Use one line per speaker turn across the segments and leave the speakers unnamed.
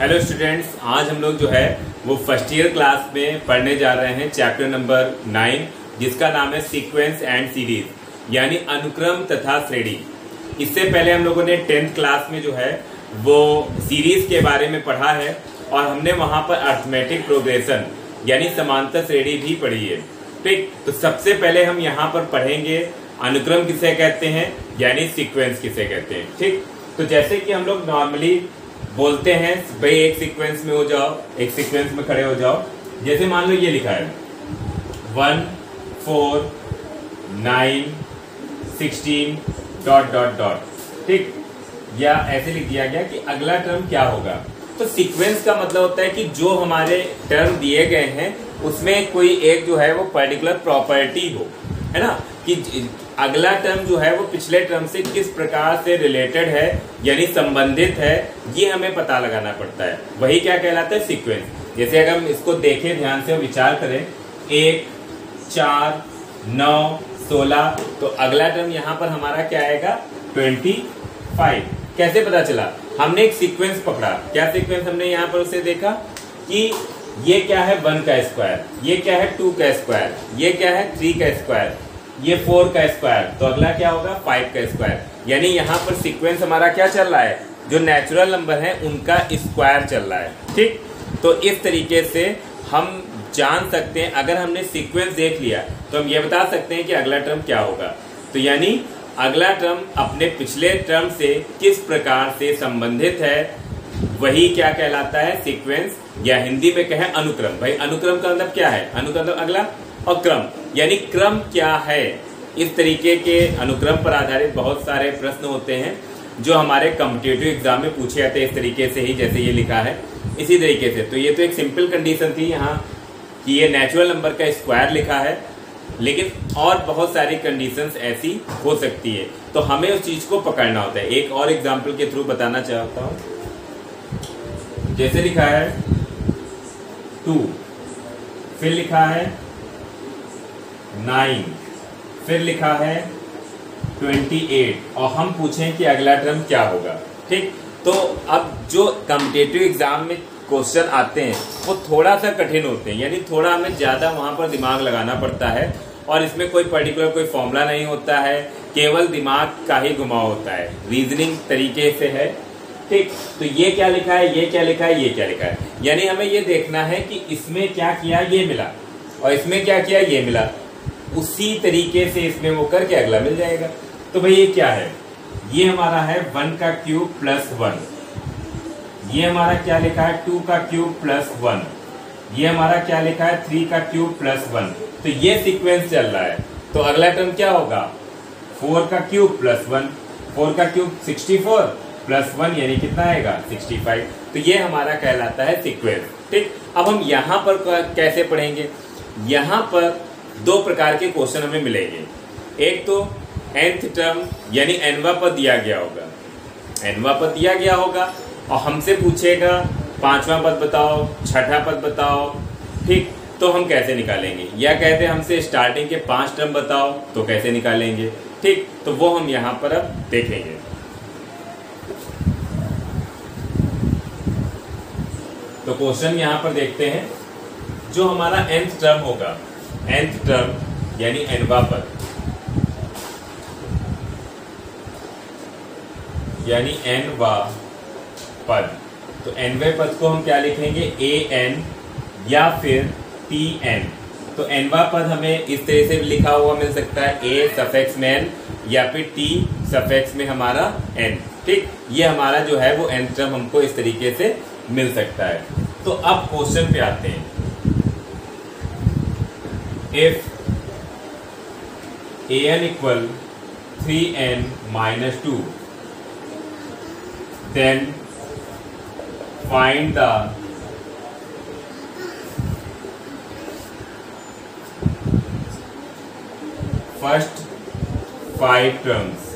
Hello students, आज हम लोग जो है वो फर्स्ट ईयर क्लास में पढ़ने जा रहे हैं चैप्टर नंबर 9, जिसका नाम है सीक्वेंस एंड सीरीज, यानी अनुक्रम तथा श्रेणी। इससे पहले हम लोगों ने 10th क्लास में जो है वो सीरीज के बारे में पढ़ा है और हमने वहां पर अर्थमेटिक प्रोग्रेशन यानी समांतर श्रेणी भी पढ़ी है। ठीक, तो सबसे पहले हम यहाँ पर पढ़ेंगे अनुक्रम किसे कहते हैं यानी सीक्वेंस किसे कहते हैं। ठीक, तो जैसे कि हम लोग नॉर्मली बोलते हैं भाई एक सीक्वेंस में हो जाओ, एक सीक्वेंस में खड़े हो जाओ। जैसे मान लो ये लिखा है 1 4 9 16 ... ठीक, या ऐसे लिख दिया गया कि अगला टर्म क्या होगा। तो सीक्वेंस का मतलब होता है कि जो हमारे टर्म दिए गए हैं उसमें कोई एक जो है वो पर्टिकुलर प्रॉपर्टी हो, है ना, कि अगला टर्म जो है वो पिछले टर्म से किस प्रकार से रिलेटेड है यानी संबंधित है, ये हमें पता लगाना पड़ता है। वही क्या कहलाता है सीक्वेंस। जैसे अगर हम इसको देखें ध्यान से और विचार करें 1 4 9 16, तो अगला टर्म यहाँ पर हमारा क्या आएगा 25। कैसे पता चला? हमने एक सीक्वेंस पकड़ा। क्या सीक्वेंस हमने यहाँ पर उसे देखा कि ये क्या है 1 का स्क्वायर, ये क्या है 2 का स्क्वायर, ये क्या है 3 का स्क्वायर, ये 4 का स्क्वायर, तो अगला क्या होगा 5 का स्क्वायर। यानी यहाँ पर सीक्वेंस हमारा क्या चल रहा है, जो नेचुरल नंबर है उनका स्क्वायर चल रहा है। ठीक, तो इस तरीके से हम जान सकते हैं, अगर हमने सीक्वेंस देख लिया तो हम ये बता सकते हैं कि अगला टर्म क्या होगा। तो यानी अगला टर्म अपने पिछले टर्म से किस प्रकार से संबंधित है, वही क्या कहलाता है सीक्वेंस, या हिंदी में कहें अनुक्रम। भाई अनुक्रम का मतलब क्या है? अनुक्रम मतलब अगला, और क्रम यानी क्रम क्या है। इस तरीके के अनुक्रम पर आधारित बहुत सारे प्रश्न होते हैं जो हमारे कॉम्पिटिटिव एग्जाम में पूछे जाते हैं, इस तरीके से ही जैसे ये लिखा है इसी तरीके से। तो ये तो एक सिंपल कंडीशन थी यहाँ कि ये नेचुरल नंबर का स्क्वायर लिखा है, लेकिन और बहुत सारी कंडीशंस ऐसी हो सकती है, तो हमें उस चीज को पकड़ना होता है। एक और एग्जाम्पल के थ्रू बताना चाहता हूं। जैसे लिखा है 2, फिर लिखा है 9, फिर लिखा है 28, और हम पूछें कि अगला टर्म क्या होगा। ठीक, तो अब जो कॉम्पिटिटिव एग्जाम में क्वेश्चन आते हैं वो थोड़ा सा कठिन होते हैं, यानी थोड़ा हमें ज्यादा वहां पर दिमाग लगाना पड़ता है, और इसमें कोई पर्टिकुलर कोई फॉर्मूला नहीं होता है, केवल दिमाग का ही घुमाव होता है, रीजनिंग तरीके से है। ठीक, तो ये क्या लिखा है, ये क्या लिखा है, ये क्या लिखा है, यानी हमें ये देखना है कि इसमें क्या किया ये मिला, और इसमें क्या किया ये मिला, उसी तरीके से इसमें वो करके अगला मिल जाएगा। तो भाई ये क्या है, ये हमारा है 1 का क्यूब प्लस 1, ये हमारा क्या लिखा है 2 का क्यूब प्लस 1, ये हमारा क्या लिखा है 3 का क्यूब प्लस 1। तो ये सीक्वेंस चल रहा है, तो अगला टर्म क्या होगा 4 का क्यूब प्लस 1, 4 का क्यूब 64 प्लस 1 यानी कितना आएगा 65। तो ये हमारा कहलाता है सीक्वेंस। ठीक, अब हम यहाँ पर कैसे पढ़ेंगे? यहाँ पर 2 प्रकार के क्वेश्चन हमें मिलेंगे। एक तो nth टर्म यानी nवां पद दिया गया होगा, nवां पद दिया गया होगा और हमसे पूछेगा 5वां पद बताओ, 6ठा पद बताओ। ठीक, तो हम कैसे निकालेंगे? या कहते हैं हमसे स्टार्टिंग के 5 टर्म बताओ, तो कैसे निकालेंगे? ठीक, तो वो हम यहाँ पर अब देखेंगे। तो क्वेश्चन यहाँ पर देखते हैं। जो हमारा nth टर्म होगा, nth टर्म यानी nवां पद, यानी nवां पद, तो nवें पद को हम क्या लिखेंगे an या फिर tn। तो nवां पद हमें इस तरह से लिखा हुआ मिल सकता है, a सफिक्स में n या फिर t सफिक्स में हमारा n। ठीक, ये हमारा जो है वो nth टर्म हमको इस तरीके से मिल सकता है। तो अब क्वेश्चन पे आते हैं। If an equal 3n minus 2, then find the first 5 terms।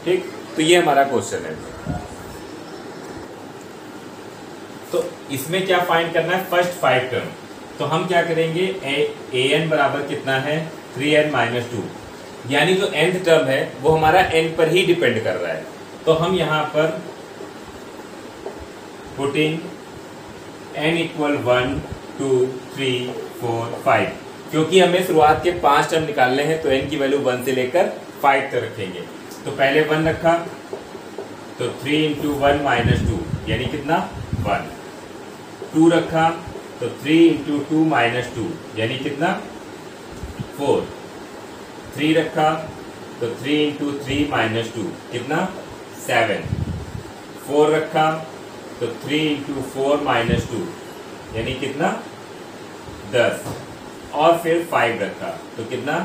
ठीक, तो ये हमारा क्वेश्चन है। तो इसमें क्या फाइंड करना है? First 5 term. तो हम क्या करेंगे, an बराबर कितना है 3n माइनस 2, यानी जो nth टर्म है वो हमारा n पर ही डिपेंड कर रहा है। तो हम यहाँ पर पुटिंग n इक्वल 1 2 3 4 5, क्योंकि हमें शुरुआत के 5 टर्म निकालने हैं तो n की वैल्यू 1 से लेकर 5 तक रखेंगे। तो पहले 1 रखा तो 3 इंटू 1 माइनस 2 यानी कितना 1। 2 रखा तो 3 इंटू 2 माइनस 2 यानी कितना 4। 3 रखा तो 3 इंटू 3 माइनस 2 कितना 7। 4 रखा तो 3 इंटू 4 माइनस 2 यानी कितना 10। और फिर 5 रखा तो कितना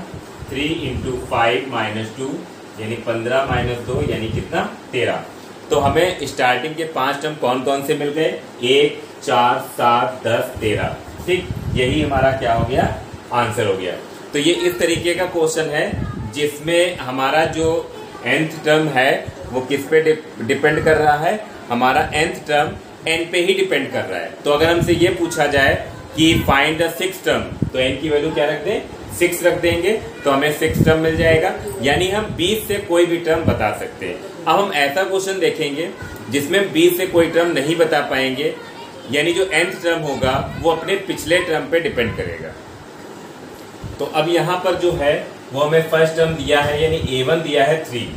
3 इंटू 5 माइनस 2 यानी 15 माइनस 2 यानी कितना 13। तो हमें स्टार्टिंग के 5 टर्म कौन कौन से मिल गए 1 4 7 10 13। ठीक, यही हमारा क्या हो गया आंसर हो गया। तो ये इस तरीके का क्वेश्चन है जिसमें हमारा जो nth टर्म है वो किस पे डिपेंड कर रहा है, हमारा nth टर्म n पे ही डिपेंड कर रहा है। तो अगर हमसे ये पूछा जाए कि फाइंड द 6th टर्म तो n की वैल्यू क्या रख दें 6 रख देंगे तो हमें 6 टर्म मिल जाएगा, यानी हम 20 से कोई भी टर्म बता सकते हैं। अब हम ऐसा क्वेश्चन देखेंगे जिसमें 20 से कोई टर्म नहीं बता पाएंगे, यानी जो nth टर्म होगा वो अपने पिछले टर्म पे डिपेंड करेगा। तो अब यहाँ पर जो है वो हमें फर्स्ट टर्म दिया है, यानी a1 दिया है 3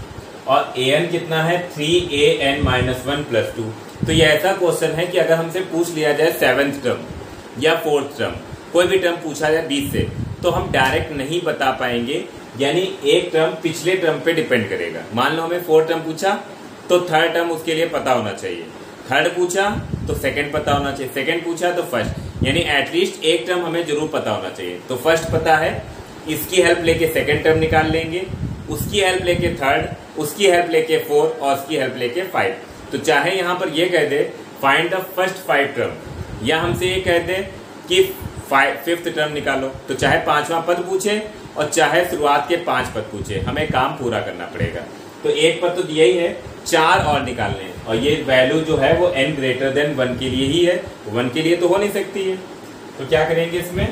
और an कितना है 3an माइनस 1 प्लस 2। तो ये ऐसा क्वेश्चन है कि अगर हमसे पूछ लिया जाए 7th टर्म या 4th टर्म, कोई भी टर्म पूछा जाए 20 से, तो हम डायरेक्ट नहीं बता पाएंगे, यानी एक टर्म पिछले टर्म पे डिपेंड करेगा। मान लो हमें 4th टर्म पूछा तो 3rd टर्म उसके लिए पता होना चाहिए, 3rd पूछा तो 2nd पता होना चाहिए, 2nd पूछा तो 1st, यानी एटलीस्ट एक टर्म हमें जरूर पता होना चाहिए। तो 1st पता है, इसकी हेल्प लेके 2nd टर्म निकाल लेंगे, उसकी हेल्प लेके 3rd, उसकी हेल्प लेके 4 और उसकी हेल्प लेके 5। तो चाहे यहाँ पर ये कह they find the first 5 term, या हमसे ये कह दे कि 5th टर्म निकालो, तो चाहे 5वां पद पूछे और चाहे शुरुआत के 5 पद पूछे, हमें काम पूरा करना पड़ेगा। तो एक पद तो दिया ही है, 4 और निकालने हैं, और ये वैल्यू जो है वो n ग्रेटर देन 1 के लिए ही है, 1 के लिए तो हो नहीं सकती है। तो क्या करेंगे इसमें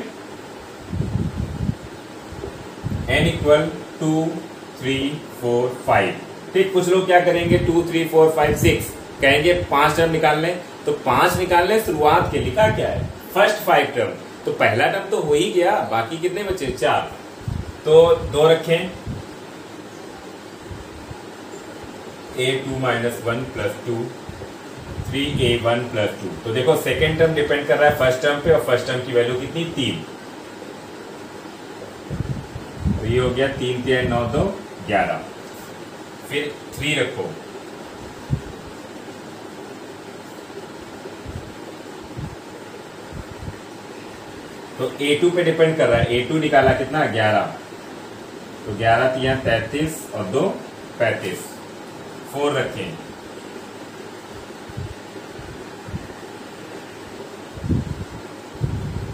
n इक्वल 2 3 4 5। ठीक, कुछ लोग क्या करेंगे 2 3 4 5 6 कहेंगे 5 टर्म निकालने, तो 5 निकालने शुरुआत के लिखा क्या है फर्स्ट 5 टर्म, तो पहला टर्म तो हो ही गया, बाकी कितने बचे 4, तो 2 रखें a2 minus 1 plus 2 3a1 plus 2। तो देखो सेकेंड टर्म डिपेंड कर रहा है फर्स्ट टर्म पे, और फर्स्ट टर्म की वैल्यू कितनी 3, तो ये हो गया 3 3 9 2 11। फिर 3 रखो, तो a2 पे डिपेंड कर रहा है, a2 निकाला कितना 11, तो 11 3 33 और 2 35। 4 रखें,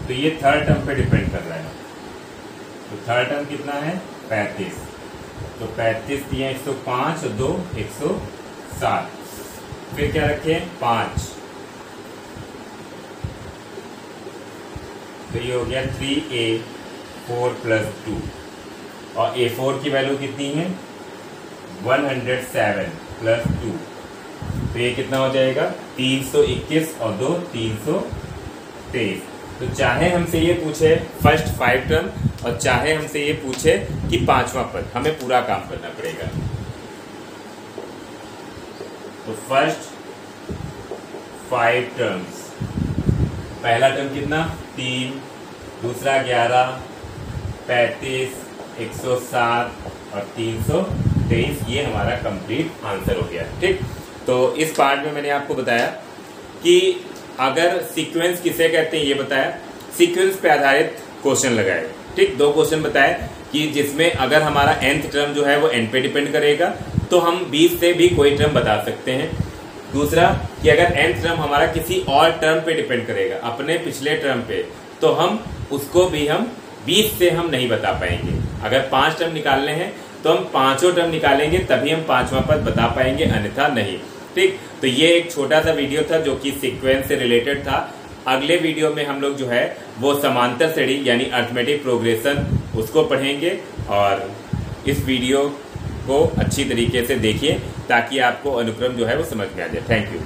तो ये 3rd टर्म पे डिपेंड कर रहा है, तो 3rd टर्म कितना है 35, तो 35 दिया 105 और 2 107। फिर क्या रखें 5, तो ये हो गया 3a4 प्लस 2, और a4 की वैल्यू कितनी है 107 प्लस 2, तो ये कितना हो जाएगा 321 और 2 323। तो चाहे हमसे ये पूछे फर्स्ट 5 टर्म और चाहे हमसे ये पूछे कि 5वां पद, हमें पूरा काम करना पड़ेगा। तो फर्स्ट 5 टर्म्स, पहला टर्म कितना 3, दूसरा 11 35 107 और 323, ये हमारा कंप्लीट आंसर हो गया। ठीक, तो इस पार्ट में मैंने आपको बताया कि अगर सीक्वेंस किसे कहते हैं ये बताया, सीक्वेंस पे आधारित क्वेश्चन लगाए। ठीक, 2 क्वेश्चन बताए कि जिसमें अगर हमारा nth टर्म जो है वो n पे डिपेंड करेगा तो हम 20 से भी कोई टर्म बता सकते हैं। दूसरा कि अगर nth टर्म हमारा किसी और टर्म पे डिपेंड करेगा, अपने पिछले टर्म पे, तो हम उसको भी हम 20 से हम नहीं बता पाएंगे। अगर 5 टर्म निकालने हैं तो हम 5 टर्म निकालेंगे तभी हम 5वां पद बता पाएंगे, अन्यथा नहीं। ठीक, तो ये एक छोटा सा वीडियो था जो कि सीक्वेंस से रिलेटेड था। अगले वीडियो में हम लोग जो है वो समांतर श्रेणी यानी अरिथमेटिक प्रोग्रेशन उसको पढ़ेंगे, और इस वीडियो को अच्छी तरीके से देखिए ताकि आपको अनुक्रम जो है वो समझ में आ जाए। Thank you.